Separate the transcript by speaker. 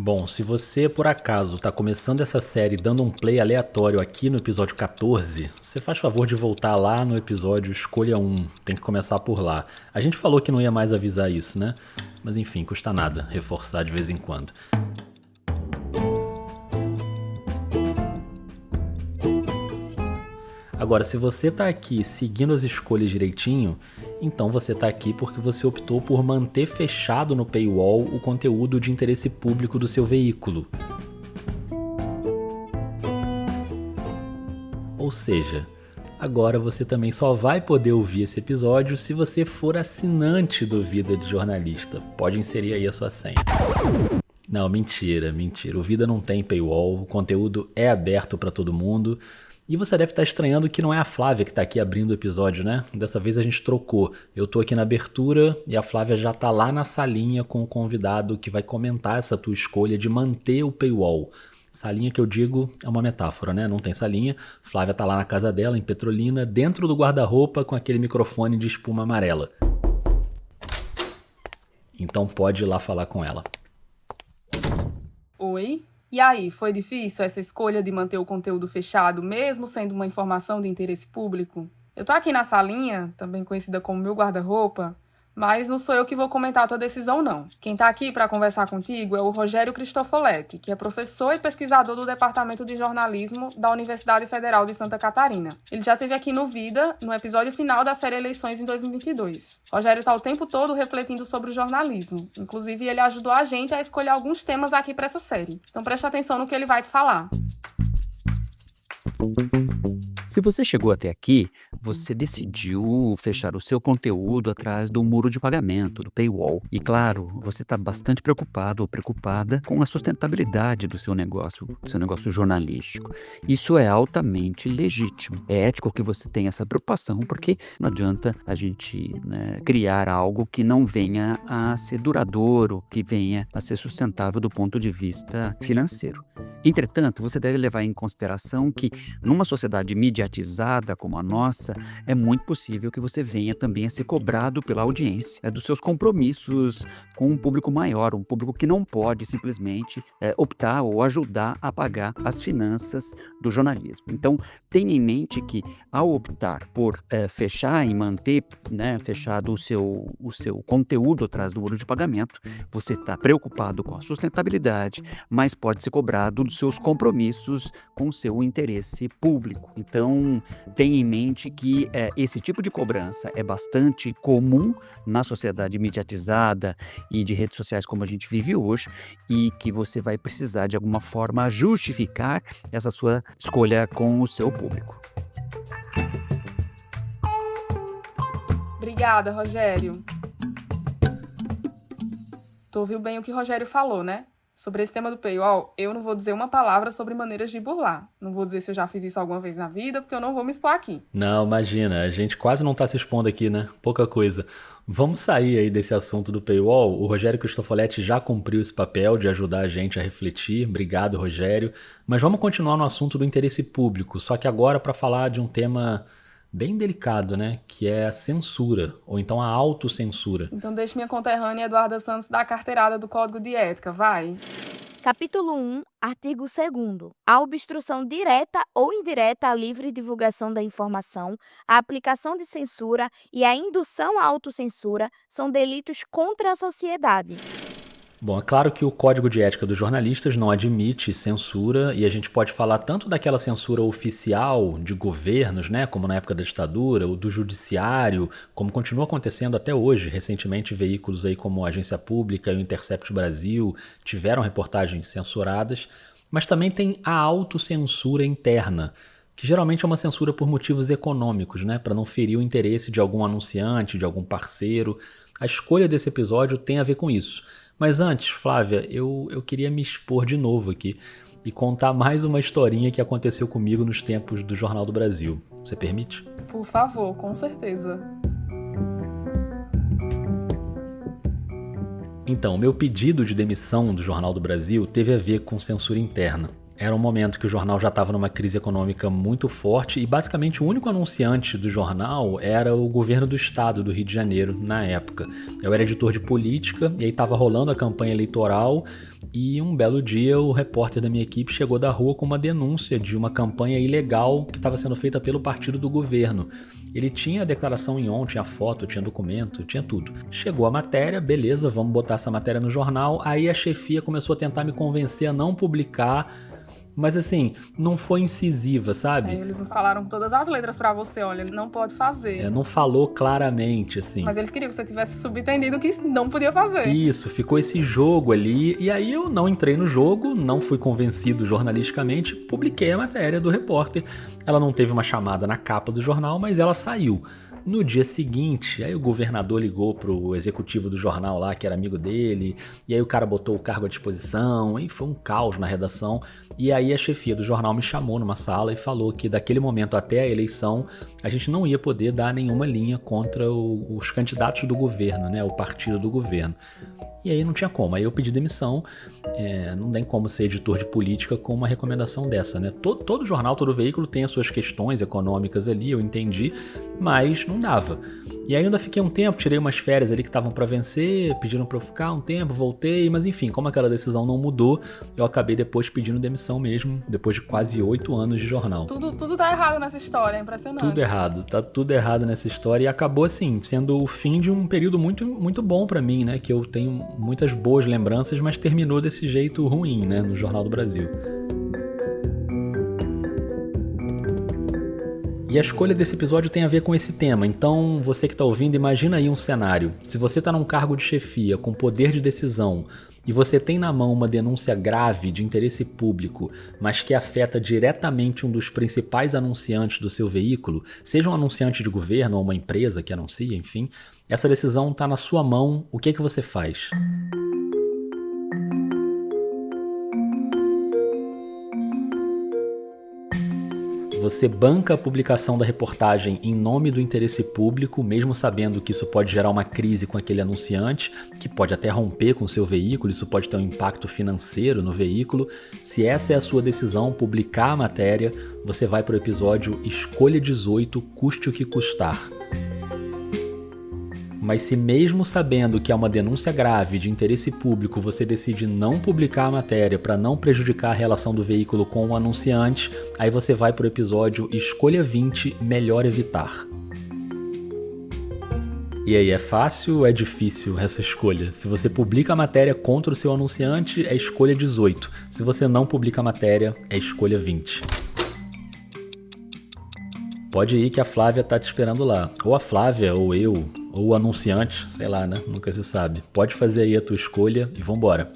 Speaker 1: Bom, se você por acaso está começando essa série dando um play aleatório aqui no episódio 14, você faz favor de voltar lá no episódio Escolha 1, tem que começar por lá. A gente falou que não ia mais avisar isso, né? Mas enfim, custa nada reforçar de vez em quando. Agora, se você está aqui seguindo as escolhas direitinho, então você está aqui porque você optou por manter fechado no paywall o conteúdo de interesse público do seu veículo. Ou seja, agora você também só vai poder ouvir esse episódio se você for assinante do Vida de Jornalista. Pode inserir aí a sua senha. Não, mentira. O Vida não tem paywall, o conteúdo é aberto para todo mundo. E você deve estar estranhando que não é a Flávia que está aqui abrindo o episódio, né? Dessa vez a gente trocou. Eu tô aqui na abertura e a Flávia já tá lá na salinha com o convidado que vai comentar essa tua escolha de manter o paywall. Salinha que eu digo é uma metáfora, né? Não tem salinha. Flávia tá lá na casa dela, em Petrolina, dentro do guarda-roupa com aquele microfone de espuma amarela. Então pode ir lá falar com ela.
Speaker 2: Oi? E aí, foi difícil essa escolha de manter o conteúdo fechado, mesmo sendo uma informação de interesse público? Eu tô aqui na salinha, também conhecida como meu guarda-roupa, mas não sou eu que vou comentar a tua decisão, não. Quem tá aqui para conversar contigo é o Rogério Cristofoletti, que é professor e pesquisador do Departamento de Jornalismo da Universidade Federal de Santa Catarina. Ele já esteve aqui no Vida, no episódio final da série Eleições em 2022. Rogério tá o tempo todo refletindo sobre o jornalismo. Inclusive, ele ajudou a gente a escolher alguns temas aqui para essa série. Então presta atenção no que ele vai te falar.
Speaker 3: Se você chegou até aqui, você decidiu fechar o seu conteúdo atrás do muro de pagamento, do paywall. E claro, você está bastante preocupado ou preocupada com a sustentabilidade do seu negócio jornalístico. Isso é altamente legítimo. É ético que você tenha essa preocupação, porque não adianta a gente criar algo que não venha a ser duradouro, que venha a ser sustentável do ponto de vista financeiro. Entretanto, você deve levar em consideração que, numa sociedade mediatizada como a nossa, é muito possível que você venha também a ser cobrado pela audiência dos seus compromissos com um público maior, um público que não pode simplesmente optar ou ajudar a pagar as finanças do jornalismo. Então, tenha em mente que, ao optar por fechar e manter fechado o seu conteúdo atrás do muro de pagamento, você está preocupado com a sustentabilidade, mas pode ser cobrado dos seus compromissos com o seu interesse público. Então, tenha em mente que esse tipo de cobrança é bastante comum na sociedade mediatizada e de redes sociais como a gente vive hoje, e que você vai precisar, de alguma forma, justificar essa sua escolha com o seu público.
Speaker 2: Obrigada, Rogério. Tu ouviu bem o que o Rogério falou, né? Sobre esse tema do paywall, eu não vou dizer uma palavra sobre maneiras de burlar. Não vou dizer se eu já fiz isso alguma vez na vida, porque eu não vou me expor aqui.
Speaker 1: Não, imagina, a gente quase não tá se expondo aqui, né? Pouca coisa. Vamos sair aí desse assunto do paywall. O Rogério Cristofoletti já cumpriu esse papel de ajudar a gente a refletir. Obrigado, Rogério. Mas vamos continuar no assunto do interesse público, só que agora para falar de um tema bem delicado, né? Que é a censura, ou então a autocensura.
Speaker 2: Então deixa minha conterrânea Eduarda Santos dar a carteirada do Código de Ética, vai.
Speaker 4: Capítulo 1, artigo 2º. A obstrução direta ou indireta à livre divulgação da informação, a aplicação de censura e a indução à autocensura são delitos contra a sociedade.
Speaker 1: Bom, é claro que o Código de Ética dos Jornalistas não admite censura, e a gente pode falar tanto daquela censura oficial de governos, né, como na época da ditadura, ou do judiciário, como continua acontecendo até hoje. Recentemente, veículos aí como a Agência Pública e o Intercept Brasil tiveram reportagens censuradas, mas também tem a autocensura interna, que geralmente é uma censura por motivos econômicos, né, para não ferir o interesse de algum anunciante, de algum parceiro. A escolha desse episódio tem a ver com isso. Mas antes, Flávia, eu queria me expor de novo aqui e contar mais uma historinha que aconteceu comigo nos tempos do Jornal do Brasil. Você permite?
Speaker 2: Por favor, com certeza.
Speaker 1: Então, meu pedido de demissão do Jornal do Brasil teve a ver com censura interna. Era um momento que o jornal já estava numa crise econômica muito forte e basicamente o único anunciante do jornal era o governo do estado do Rio de Janeiro na época. Eu era editor de política e aí estava rolando a campanha eleitoral e um belo dia o repórter da minha equipe chegou da rua com uma denúncia de uma campanha ilegal que estava sendo feita pelo partido do governo. Ele tinha a declaração em on, tinha foto, tinha documento, tinha tudo. Chegou a matéria, beleza, vamos botar essa matéria no jornal. Aí a chefia começou a tentar me convencer a não publicar, mas assim, não foi incisiva, sabe?
Speaker 2: Eles falaram todas as letras pra você, olha, não pode fazer.
Speaker 1: Não falou claramente, assim.
Speaker 2: Mas eles queriam que você tivesse subentendido que não podia fazer.
Speaker 1: Isso, ficou esse jogo ali, e aí eu não entrei no jogo, não fui convencido jornalisticamente, publiquei a matéria do repórter. Ela não teve uma chamada na capa do jornal, mas ela saiu. No dia seguinte, aí o governador ligou pro executivo do jornal lá, que era amigo dele, e aí o cara botou o cargo à disposição, e foi um caos na redação. E aí a chefia do jornal me chamou numa sala e falou que daquele momento até a eleição, a gente não ia poder dar nenhuma linha contra os candidatos do governo, né, o partido do governo. E aí não tinha como, aí eu pedi demissão, não tem como ser editor de política com uma recomendação dessa, né? Todo jornal, todo veículo tem as suas questões econômicas ali, eu entendi, mas não dava. E aí eu ainda fiquei um tempo, tirei umas férias ali que estavam pra vencer, pediram pra eu ficar um tempo, voltei, mas enfim, como aquela decisão não mudou, eu acabei depois pedindo demissão mesmo, depois de quase 8 anos de jornal.
Speaker 2: Tudo tá errado nessa história, é impressionante.
Speaker 1: Tudo errado, tá tudo errado nessa história e acabou assim, sendo o fim de um período muito, muito bom pra mim, né, que eu tenho muitas boas lembranças, mas terminou desse jeito ruim, né, no Jornal do Brasil. E a escolha desse episódio tem a ver com esse tema, então você que está ouvindo, imagina aí um cenário. Se você está num cargo de chefia com poder de decisão e você tem na mão uma denúncia grave de interesse público, mas que afeta diretamente um dos principais anunciantes do seu veículo, seja um anunciante de governo ou uma empresa que anuncia, enfim, essa decisão está na sua mão, o que você faz? Você banca a publicação da reportagem em nome do interesse público, mesmo sabendo que isso pode gerar uma crise com aquele anunciante, que pode até romper com o seu veículo, isso pode ter um impacto financeiro no veículo. Se essa é a sua decisão, publicar a matéria, você vai para o episódio Escolha 18, custe o que custar. Mas se mesmo sabendo que é uma denúncia grave de interesse público, você decide não publicar a matéria para não prejudicar a relação do veículo com o anunciante, aí você vai para o episódio Escolha 20, melhor evitar. E aí, é fácil ou é difícil essa escolha? Se você publica a matéria contra o seu anunciante, é escolha 18. Se você não publica a matéria, é escolha 20. Pode ir que a Flávia tá te esperando lá. Ou a Flávia, ou eu, ou o anunciante, sei lá, né? Nunca se sabe. Pode fazer aí a tua escolha e vambora.